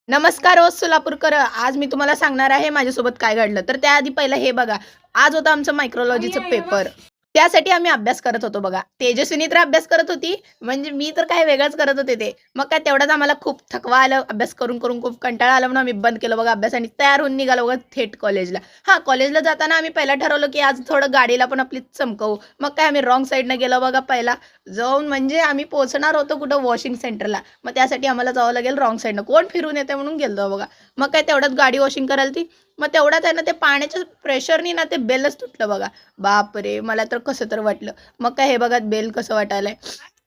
नमस्कार हो सोलापूरकर. आज मी तुम्हाला सांगणार आहे माझ्यासोबत काय घडलं. तर त्याआधी पहिलं हे बघा, आज होतं आमचं मायक्रोलॉजीचं पेपर. त्यासाठी आम्ही अभ्यास करत होतो बघा. तेजस्विनी तर अभ्यास करत होती, म्हणजे मी तर काय वेगळंच करत होते ते. मग काय तेवढ्यात आम्हाला खूप थकवा आला, अभ्यास करून खूप कंटाळा आला म्हणून आम्ही बंद केलं बघा अभ्यास आणि तयार होऊन निघालो बघा थेट कॉलेजला. हां, कॉलेजला जाताना आम्ही पहिला ठरवलं, की आज थोडं गाडीला पण आपली चमकवू. मग काय आम्ही रॉंग साईडनं गेलो बघा पहिला. जाऊन म्हणजे आम्ही पोहोचणार होतो कुठं वॉशिंग सेंटरला. मग त्यासाठी आम्हाला जावं लागेल रॉंग साईडनं. कोण फिरून येते म्हणून गेलो बघा. मग काय तेवढ्यात गाडी वॉशिंग करायला ती. मग तेवढ्यात आहे ना ते पाण्याच्या प्रेशरनी ना ते बेलच तुटलं बघा. बापरे! मला तर कसं तर वाटलं. मग काय हे बघा बेल कसं वाटायलंय.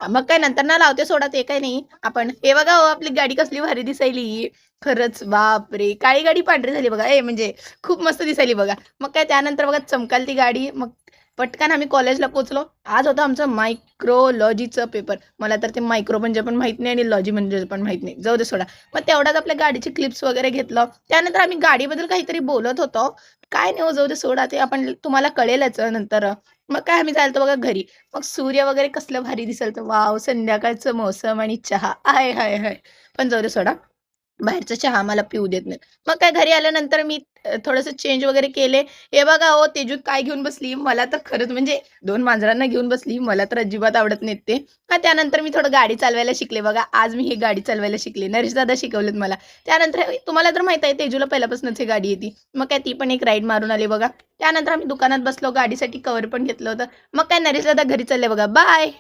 मग काय नंतर ना लावते सोडा ते काही नाही. आपण हे बघा हो आपली गाडी कसली भारी दिसायली. खरंच बापरे! काळी गाडी पांढरी झाली बघा. म्हणजे खूप मस्त दिसायली बघा. मग काय त्यानंतर बघा चमकाल ती गाडी. मग पटकन आम्ही कॉलेजला पोहोचलो. आज होतं आमचं मायक्रोलॉजीचं पेपर. मला तर ते मायक्रो म्हणजे पण माहीत नाही आणि लॉजी म्हणजे पण माहीत नाही. जाऊ दे सोडा. मग तेवढ्यात आपल्या गाडीची क्लिप्स वगैरे घेतलं. त्यानंतर आम्ही गाडीबद्दल काहीतरी बोलत होतो. काय नाही हो जाऊ दे सोडा ते आपण तुम्हाला कळेलच नंतर. मग काय आम्ही चालतो बघा घरी. मग सूर्य वगैरे कसलं भारी दिसेल तर वॉव! संध्याकाळचं मौसम आणि चहा. आय हाय हाय! पण जाऊ दे सोडा. बाहेरचा चहा मला पिऊ देत नाहीत. मग काय घरी आल्यानंतर मी थोडंसं चेंज वगैरे केले. हे बघा हो तेजू काय घेऊन बसली. मला तर खरंच म्हणजे 2 मांजरांना घेऊन बसली. मला तर अजिबात आवडत नाहीत ते. हां, त्यानंतर मी थोडं गाडी चालवायला शिकले बघा. आज मी ही गाडी चालवायला शिकले. नरेश दादा शिकवलेत मला. त्यानंतर तुम्हाला तर माहीत आहे तेजूला पहिल्यापासूनच ही गाडी येते. मग काय ती पण एक राईड मारून आली बघा. त्यानंतर आम्ही दुकानात बसलो. गाडीसाठी कव्हर पण घेतलं होतं. मग काय नरेश दादा घरी चालले बघा. बाय.